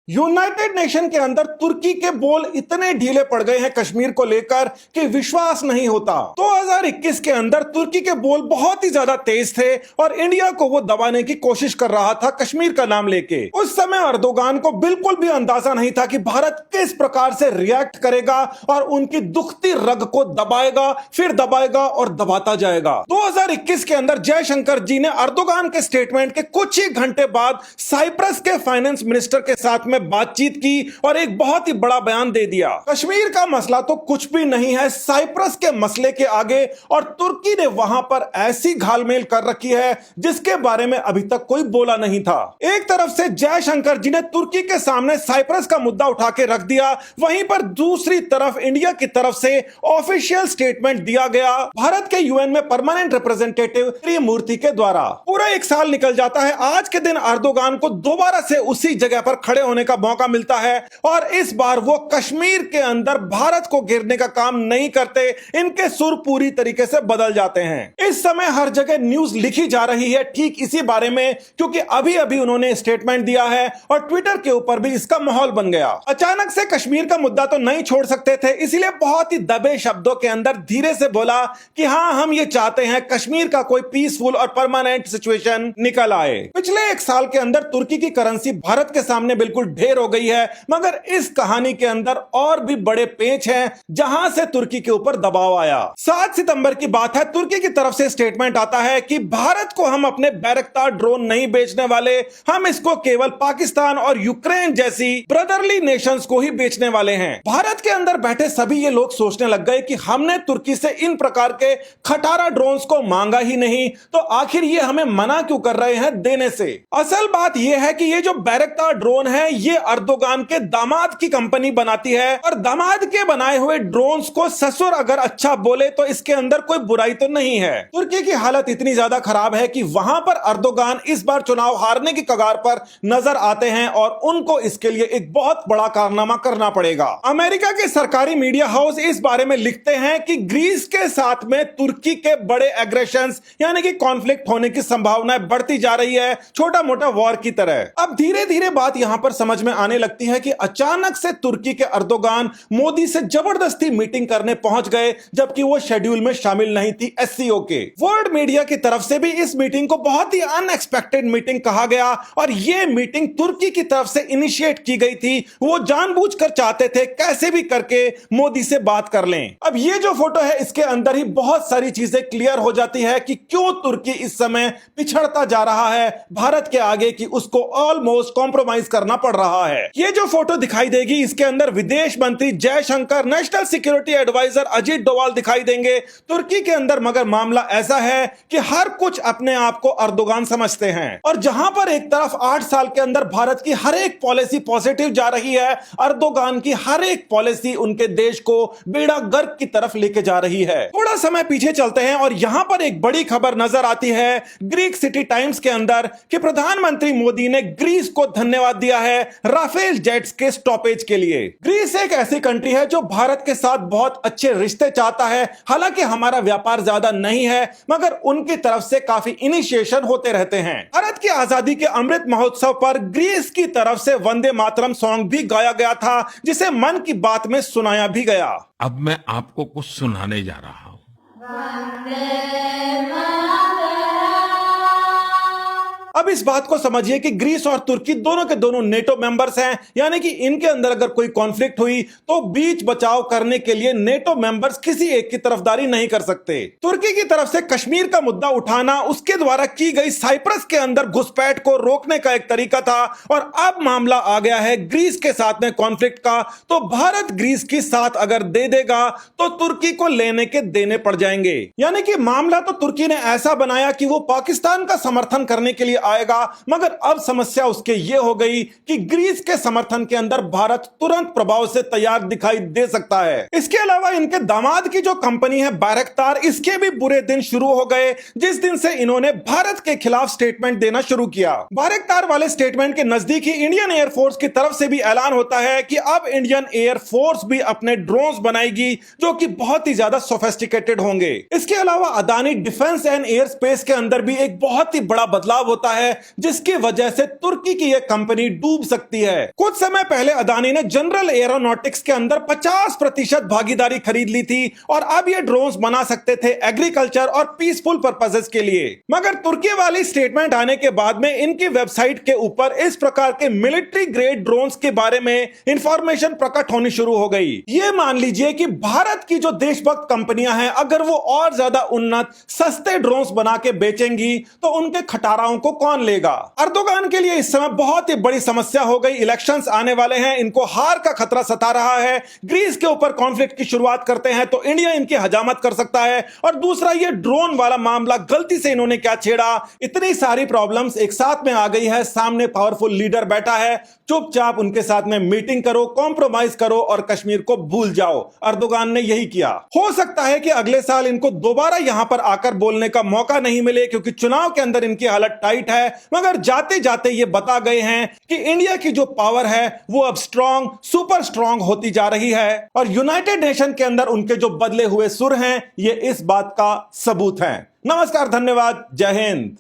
United nation के अंदर तुर्की के बोल इतने ढीले पड़ गए हैं कश्मीर को लेकर कि विश्वास नहीं होता। 2021 के अंदर तुर्की के बोल बहुत ही ज्यादा तेज थे और इंडिया को वो दबाने की कोशिश कर रहा था कश्मीर का नाम लेके। उस समय अर्दोगान को बिल्कुल भी अंदाजा नहीं था कि भारत किस प्रकार से रिएक्ट करेगा और उनकी दुखती रग को दबाएगा, फिर दबाएगा और दबाता जाएगा। 2021 के अंदर जयशंकर जी ने अर्दोगान के स्टेटमेंट के कुछ ही घंटे बाद साइप्रस के फाइनेंस मिनिस्टर के साथ में बातचीत की और एक बहुत ही बड़ा बयान दे दिया। कश्मीर का मसला तो कुछ भी नहीं है साइप्रस के मसले के आगे, और तुर्की ने वहां पर ऐसी घालमेल कर रखी है जिसके बारे में अभी तक कोई बोला नहीं था। एक तरफ से जयशंकर जी ने तुर्की के सामने साइप्रस का मुद्दा उठा के रख दिया, वहीं पर दूसरी तरफ इंडिया की तरफ से ऑफिशियल स्टेटमेंट दिया गया भारत के यूएन में परमानेंट रिप्रेजेंटेटिव त्रिमूर्ति के द्वारा। पूरा एक साल निकल जाता है, आज के दिन अर्दोगान को दोबारा से उसी जगह पर खड़े होने का मौका मिलता है और इस बार वो कश्मीर के अंदर भारत को घेरने का काम नहीं करते। इनके सुर पूरी तरीके से बदल जाते हैं। इस समय हर जगह न्यूज लिखी जा रही है ठीक इसी बारे में, क्योंकि अभी अभी उन्होंने स्टेटमेंट दिया है और ट्विटर के ऊपर भी इसका माहौल बन गया। अचानक से कश्मीर का मुद्दा तो नहीं छोड़ सकते थे, इसलिए बहुत ही दबे शब्दों के अंदर धीरे से बोला कि हाँ, हम ये चाहते हैं कश्मीर का कोई पीसफुल और परमानेंट सिचुएशन निकल आए। पिछले एक साल के अंदर तुर्की की करेंसी भारत के सामने बिल्कुल ढेर हो गई है, मगर इस कहानी के अंदर और भी बड़े पेच हैं जहां से तुर्की के ऊपर दबाव आया। 7 सितंबर की बात है, तुर्की की तरफ से स्टेटमेंट आता है कि भारत को हम अपने बैरक्तार ड्रोन नहीं बेचने वाले, हम इसको केवल पाकिस्तान और यूक्रेन जैसी ब्रदरली नेशंस को ही बेचने वाले हैं। भारत के अंदर बैठे सभी ये लोग सोचने लग गए कि हमने तुर्की से इन प्रकार के खटारा ड्रोन्स को मांगा ही नहीं, तो आखिर ये हमें मना क्यों कर रहे हैं देने से। असल बात यह है कि ये जो बैरक्तार ड्रोन है ये अर्दोगान के दामाद की कंपनी बनाती है, और दामाद के बनाए हुए ड्रोन्स को ससुर अगर अच्छा बोले तो इसके अंदर कोई बुराई तो नहीं है। तुर्की की हालत इतनी ज्यादा खराब है कि वहां पर अर्दोगान इस बार चुनाव हारने की कगार पर नजर आते हैं और उनको इसके लिए एक बहुत बड़ा कारनामा करना पड़ेगा। अमेरिका के सरकारी मीडिया हाउस इस बारे में लिखते हैं कि ग्रीस के साथ में तुर्की के बड़े एग्रेशंस यानी कि कॉन्फ्लिक्ट होने की संभावनाएं बढ़ती जा रही है, छोटा मोटा वॉर की तरह। अब धीरे धीरे बात यहां पर समझ में आने लगती है कि अचानक से तुर्की के अर्दोगान मोदी से जबरदस्ती मीटिंग करने पहुंच गए, जबकि वो शेड्यूल में शामिल नहीं थी एससीओ के। वर्ल्ड मीडिया की तरफ से भी इस मीटिंग को बहुत ही अनएक्सपेक्टेड मीटिंग कहा गया, और यह मीटिंग तुर्की की तरफ से इनिशिएट की गई थी। वो जानबूझकर चाहते थे कैसे भी करके मोदी से बात कर लें। अब ये जो फोटो है इसके अंदर ही बहुत सारी चीजें क्लियर हो जाती है कि क्यों तुर्की इस समय पिछड़ता जा रहा है भारत के आगे, कि उसको ऑलमोस्ट कॉम्प्रोमाइज करना पड़ रहा है। ये जो फोटो दिखाई देगी इसके अंदर विदेश मंत्री Jaishankar, national security advisor Ajit Doval दिखाई देंगे। तुर्की के अंदर मगर मामला ऐसा है कि हर कुछ अपने आप को अर्दोगान समझते हैं, और जहां पर एक तरफ 8 साल के अंदर भारत की हर एक पॉलिसी पॉजिटिव जा रही है, अर्दोगान की हर एक पॉलिसी उनके देश को बेड़ा गर्क की तरफ लेके जा रही है। थोड़ा समय पीछे चलते हैं और यहां पर एक बड़ी खबर नजर आती है ग्रीक सिटी टाइम्स के अंदर कि प्रधानमंत्री मोदी ने ग्रीस को धन्यवाद दिया है राफेल जेट्स के स्टॉपेज के लिए। ग्रीस एक ऐसी कंट्री है जो भारत के साथ बहुत अच्छे रिश्ते चाहता है। हालांकि हमारा व्यापार ज्यादा नहीं है, मगर उनकी तरफ से काफी इनिशिएशन होते रहते हैं। भारत की आजादी के अमृत महोत्सव पर ग्रीस की तरफ से वंदे मातरम सॉन्ग भी गाया गया था, जिसे मन की बात में सुनाया भी गया। अब मैं आपको कुछ सुनाने जा रहा हूँ। अब इस बात को समझिए कि ग्रीस और तुर्की दोनों के दोनों नेटो मेंबर्स हैं, यानी कि इनके अंदर अगर कोई कॉन्फ्लिक्ट हुई तो बीच बचाव करने के लिए नेटो मेंबर्स किसी एक की तरफदारी नहीं कर सकते। तुर्की की तरफ से कश्मीर का मुद्दा उठाना उसके द्वारा की गई साइप्रस के अंदर घुसपैठ को रोकने का एक तरीका था, और अब मामला आ गया है ग्रीस के साथ में कॉन्फ्लिक्ट का। तो भारत ग्रीस की साथ अगर दे देगा तो तुर्की को लेने के देने पड़ जाएंगे। यानी कि मामला तो तुर्की ने ऐसा बनाया कि वो पाकिस्तान का समर्थन करने के लिए आएगा, मगर अब समस्या उसके ये हो गई कि ग्रीस के समर्थन के अंदर भारत तुरंत प्रभाव से तैयार दिखाई दे सकता है। इसके अलावा इनके दामाद की जो कंपनी है बैरक्तार, इसके भी बुरे दिन शुरू हो गए जिस दिन से इन्होंने भारत के खिलाफ स्टेटमेंट देना शुरू किया। बैरक्तार वाले स्टेटमेंट के नजदीक ही इंडियन एयरफोर्स की तरफ से भी ऐलान होता है कि अब इंडियन एयरफोर्स भी अपने ड्रोन्स बनाएगी जो कि बहुत ही ज्यादा सोफिस्टिकेटेड होंगे। इसके अलावा Adani defence and air space के अंदर भी एक बहुत ही बड़ा बदलाव होता है। है जिसकी वजह से तुर्की की यह कंपनी डूब सकती है। कुछ समय पहले अदानी ने जनरल एरोनॉटिक्स के अंदर 50% भागीदारी खरीद ली थी और अब ये ड्रोन्स बना सकते थे एग्रीकल्चर और पीसफुल पर्पसेस के लिए। मगर तुर्की वाली स्टेटमेंट आने के बाद में इनकी वेबसाइट के ऊपर इस प्रकार के मिलिट्री ग्रेड ड्रोन्स के बारे में इंफॉर्मेशन प्रकट होनी शुरू हो गई। ये मान लीजिए कि भारत की जो देशभक्त कंपनियां हैं, अगर वो और ज्यादा उन्नत सस्ते ड्रोन्स बना के बेचेंगी तो उनके खटाराओं को कौन लेगा। अर्दोगान के लिए इस समय बहुत ही बड़ी समस्या हो गई। इलेक्शंस आने वाले हैं, इनको हार का खतरा सता रहा है। ग्रीस के ऊपर कॉन्फ्लिक्ट की शुरुआत करते हैं तो इंडिया इनकी हजामत कर सकता है, और दूसरा ये ड्रोन वाला मामला, गलती से इन्होंने क्या छेड़ा। इतनी सारी प्रॉब्लम्स एक साथ में आ गई है। सामने पावरफुल लीडर बैठा है, चुपचाप उनके साथ में मीटिंग करो, कॉम्प्रोमाइज करो और कश्मीर को भूल जाओ। अर्दोगान ने यही किया। हो सकता है कि अगले साल इनको दोबारा यहां पर आकर बोलने का मौका नहीं मिले, क्योंकि चुनाव के अंदर इनकी हालत टाइट है। मगर जाते जाते ये बता गए हैं कि इंडिया की जो पावर है वो अब स्ट्रांग, सुपर स्ट्रांग होती जा रही है, और यूनाइटेड नेशन के अंदर उनके जो बदले हुए सुर हैं ये इस बात का सबूत हैं। नमस्कार, धन्यवाद, जय हिंद।